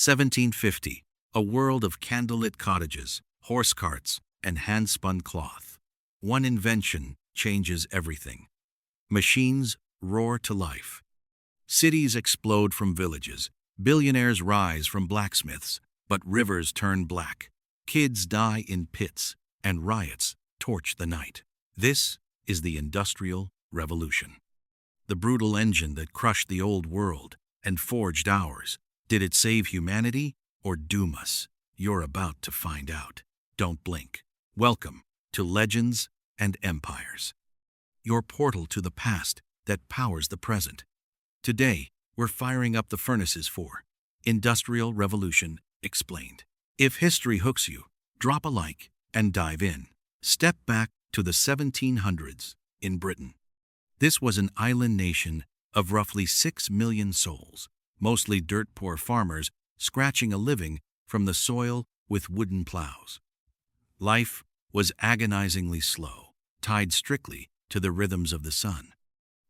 1750. A world of candlelit cottages, horse carts, and hand-spun cloth. One invention changes everything. Machines roar to life. Cities explode from villages. Billionaires rise from blacksmiths, but rivers turn black. Kids die in pits, and riots torch the night. This is the Industrial Revolution. The brutal engine that crushed the old world and forged ours. Did it save humanity or doom us? You're about to find out. Don't blink. Welcome to Legends and Empires, your portal to the past that powers the present. Today, we're firing up the furnaces for Industrial Revolution Explained. If history hooks you, drop a like and dive in. Step back to the 1700s in Britain. This was an island nation of roughly 6 million souls, mostly dirt-poor farmers scratching a living from the soil with wooden plows. Life was agonizingly slow, tied strictly to the rhythms of the sun.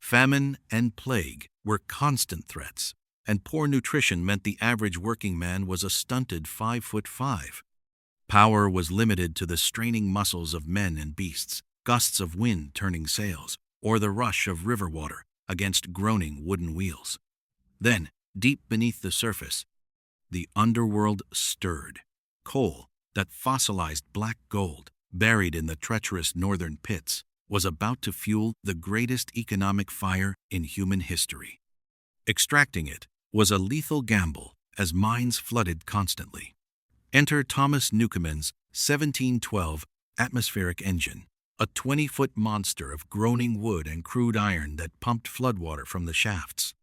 Famine and plague were constant threats, and poor nutrition meant the average working man was a stunted 5'5". Power was limited to the straining muscles of men and beasts, gusts of wind turning sails, or the rush of river water against groaning wooden wheels. Then, deep beneath the surface, the underworld stirred. Coal, that fossilized black gold, buried in the treacherous northern pits, was about to fuel the greatest economic fire in human history. Extracting it was a lethal gamble as mines flooded constantly. Enter Thomas Newcomen's 1712 atmospheric engine, a 20-foot monster of groaning wood and crude iron that pumped floodwater from the shafts.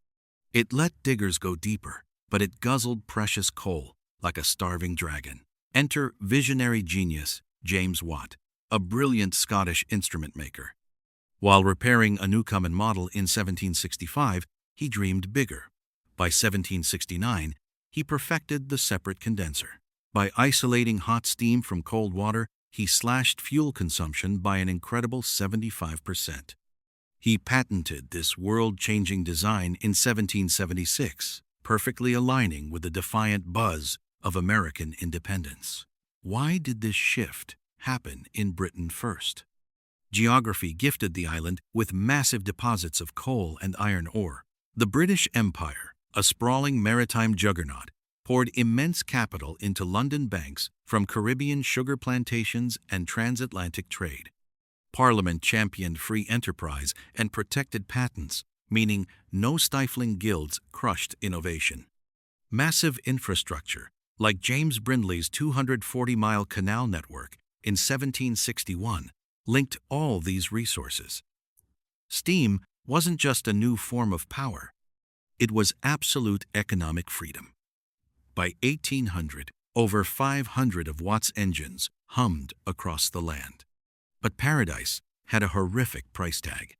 It let diggers go deeper, but it guzzled precious coal like a starving dragon. Enter visionary genius James Watt, a brilliant Scottish instrument maker. While repairing a Newcomen model in 1765, he dreamed bigger. By 1769, he perfected the separate condenser. By isolating hot steam from cold water, he slashed fuel consumption by an incredible 75%. He patented this world-changing design in 1776, perfectly aligning with the defiant buzz of American independence. Why did this shift happen in Britain first? Geography gifted the island with massive deposits of coal and iron ore. The British Empire, a sprawling maritime juggernaut, poured immense capital into London banks from Caribbean sugar plantations and transatlantic trade. Parliament championed free enterprise and protected patents, meaning no stifling guilds crushed innovation. Massive infrastructure, like James Brindley's 240-mile canal network in 1761, linked all these resources. Steam wasn't just a new form of power. It was absolute economic freedom. By 1800, over 500 of Watt's engines hummed across the land. But paradise had a horrific price tag: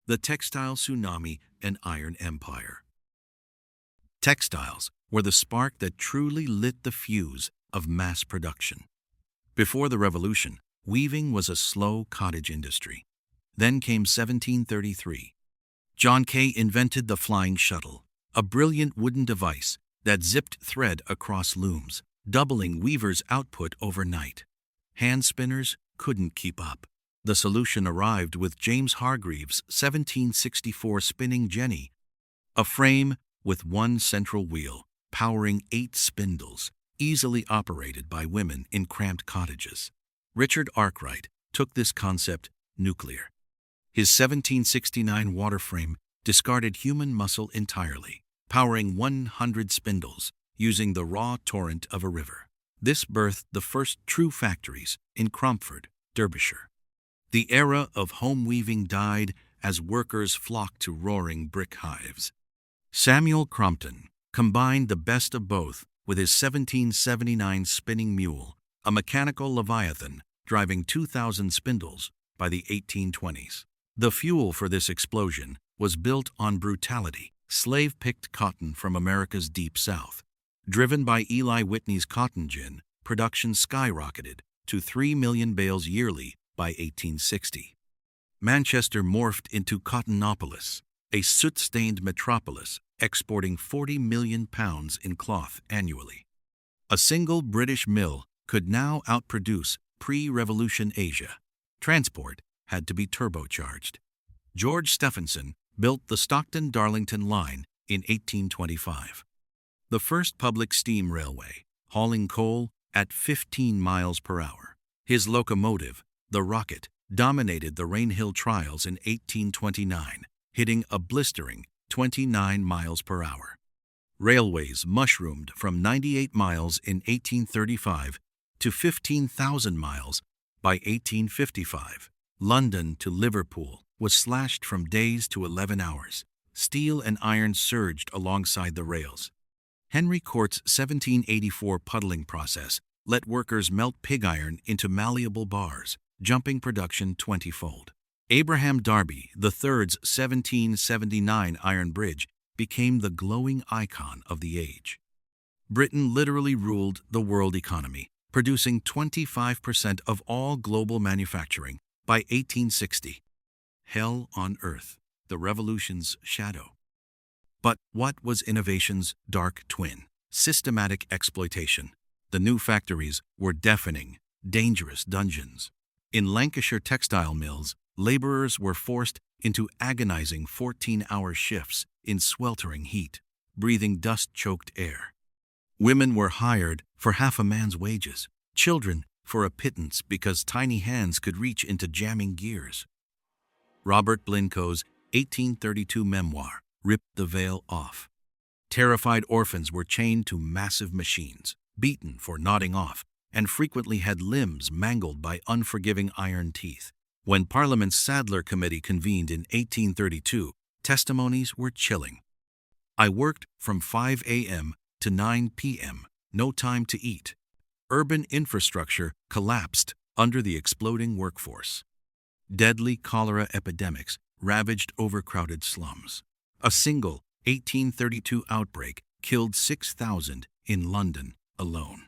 the textile tsunami and iron empire. Textiles were the spark that truly lit the fuse of mass production. Before the Revolution, weaving was a slow cottage industry. Then came 1733. John Kay invented the flying shuttle, a brilliant wooden device that zipped thread across looms, doubling weavers' output overnight. Hand spinners couldn't keep up. The solution arrived with James Hargreaves' 1764 spinning jenny, a frame with one central wheel, powering 8 spindles, easily operated by women in cramped cottages. Richard Arkwright took this concept nuclear. His 1769 water frame discarded human muscle entirely, powering 100 spindles using the raw torrent of a river. This birthed the first true factories in Cromford, Derbyshire. The era of home weaving died as workers flocked to roaring brick hives. Samuel Crompton combined the best of both with his 1779 spinning mule, a mechanical leviathan driving 2,000 spindles by the 1820s. The fuel for this explosion was built on brutality, slave-picked cotton from America's deep south. Driven by Eli Whitney's cotton gin, production skyrocketed to 3 million bales yearly by 1860. Manchester morphed into Cottonopolis, a soot-stained metropolis exporting 40 million pounds in cloth annually. A single British mill could now outproduce pre-revolution Asia. Transport had to be turbocharged. George Stephenson built the Stockton-Darlington line in 1825, the first public steam railway, hauling coal at 15 miles per hour. His locomotive, the Rocket, dominated the Rainhill trials in 1829, hitting a blistering 29 miles per hour. Railways mushroomed from 98 miles in 1835 to 15,000 miles by 1855. London to Liverpool was slashed from days to 11 hours. Steel and iron surged alongside the rails. Henry Court's 1784 puddling process let workers melt pig iron into malleable bars, jumping production 20-fold. Abraham Darby III's 1779 iron bridge became the glowing icon of the age. Britain literally ruled the world economy, producing 25% of all global manufacturing by 1860. Hell on earth, the revolution's shadow. But what was innovation's dark twin? Systematic exploitation. The new factories were deafening, dangerous dungeons. In Lancashire textile mills, laborers were forced into agonizing 14-hour shifts in sweltering heat, breathing dust-choked air. Women were hired for half a man's wages, children for a pittance because tiny hands could reach into jamming gears. Robert Blincoe's 1832 memoir ripped the veil off. Terrified orphans were chained to massive machines, beaten for nodding off, and frequently had limbs mangled by unforgiving iron teeth. When Parliament's Sadler Committee convened in 1832, testimonies were chilling. I worked from 5 a.m. to 9 p.m., no time to eat. Urban infrastructure collapsed under the exploding workforce. Deadly cholera epidemics ravaged overcrowded slums. A single 1832 outbreak killed 6,000 in London alone.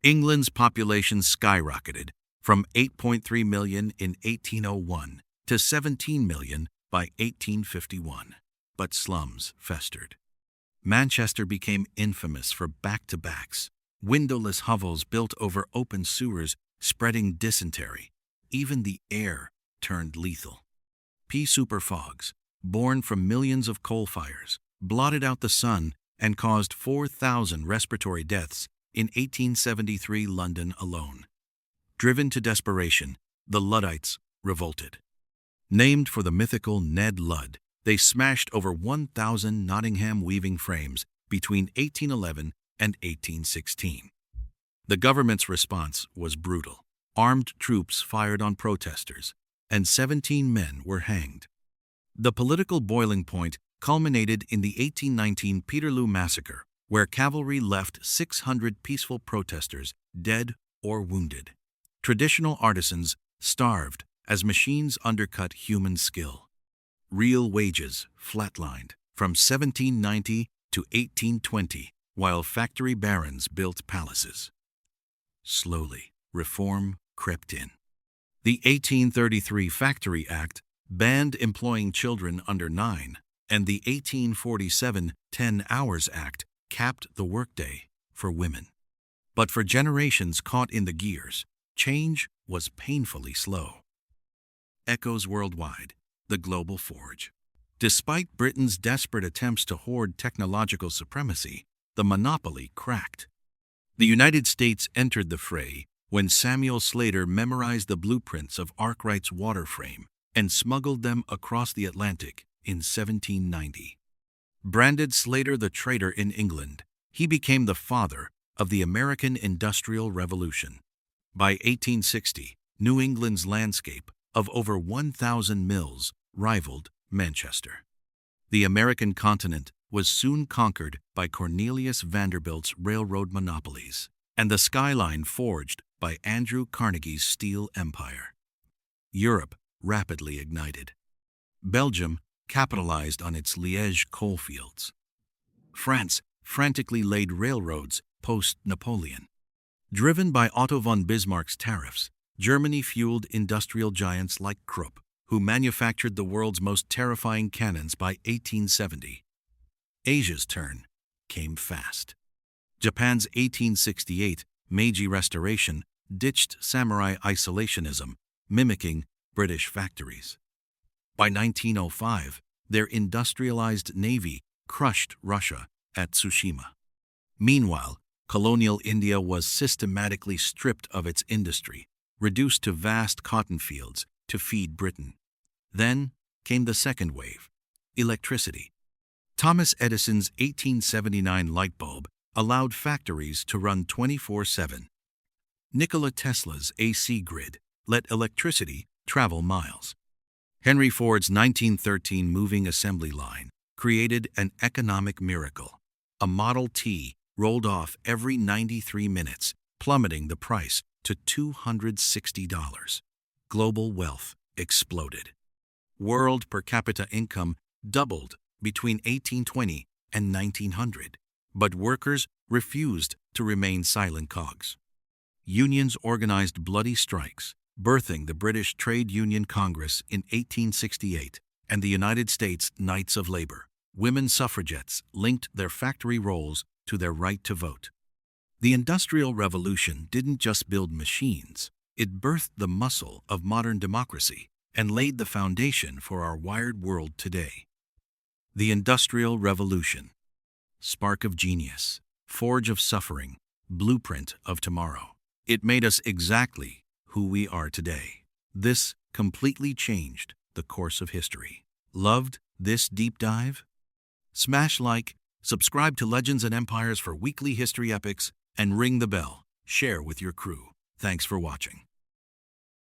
England's population skyrocketed from 8.3 million in 1801 to 17 million by 1851. But slums festered. Manchester became infamous for back-to-backs, windowless hovels built over open sewers spreading dysentery. Even the air turned lethal. Pea soup fogs, born from millions of coal fires, blotted out the sun and caused 4,000 respiratory deaths in 1873 London alone. Driven to desperation, the Luddites revolted. Named for the mythical Ned Ludd, they smashed over 1,000 Nottingham weaving frames between 1811 and 1816. The government's response was brutal. Armed troops fired on protesters, and 17 men were hanged. The political boiling point culminated in the 1819 Peterloo Massacre, where cavalry left 600 peaceful protesters dead or wounded. Traditional artisans starved as machines undercut human skill. Real wages flatlined from 1790 to 1820, while factory barons built palaces. Slowly, reform crept in. The 1833 Factory Act banned employing children under 9, and the 1847 10 Hours Act capped the workday for women. But for generations caught in the gears, change was painfully slow. Echoes worldwide, the global forge. Despite Britain's desperate attempts to hoard technological supremacy, the monopoly cracked. The United States entered the fray when Samuel Slater memorized the blueprints of Arkwright's water frame and smuggled them across the Atlantic in 1790. Branded Slater the traitor in England, he became the father of the American Industrial Revolution. By 1860, New England's landscape of over 1,000 mills rivaled Manchester. The American continent was soon conquered by Cornelius Vanderbilt's railroad monopolies, and the skyline forged by Andrew Carnegie's steel empire. Europe rapidly ignited. Belgium capitalized on its Liège coalfields. France frantically laid railroads post-Napoleon. Driven by Otto von Bismarck's tariffs, Germany fueled industrial giants like Krupp, who manufactured the world's most terrifying cannons by 1870. Asia's turn came fast. Japan's 1868 Meiji Restoration ditched samurai isolationism, mimicking British factories. By 1905, their industrialized navy crushed Russia at Tsushima. Meanwhile, colonial India was systematically stripped of its industry, reduced to vast cotton fields to feed Britain. Then came the second wave, electricity. Thomas Edison's 1879 light bulb allowed factories to run 24/7. Nikola Tesla's AC grid let electricity travel miles. Henry Ford's 1913 moving assembly line created an economic miracle. A Model T rolled off every 93 minutes, plummeting the price to $260. Global wealth exploded. World per capita income doubled between 1820 and 1900, but workers refused to remain silent cogs. Unions organized bloody strikes, birthing the British Trade Union Congress in 1868 and the United States Knights of Labor. Women suffragettes linked their factory roles to their right to vote. The Industrial Revolution didn't just build machines, it birthed the muscle of modern democracy and laid the foundation for our wired world today. The Industrial Revolution. Spark of genius, forge of suffering, blueprint of tomorrow. It made us exactly who we are today. This completely changed the course of history. Loved this deep dive? Smash like, subscribe to Legends and Empires for weekly history epics, and ring the bell. Share with your crew. Thanks for watching.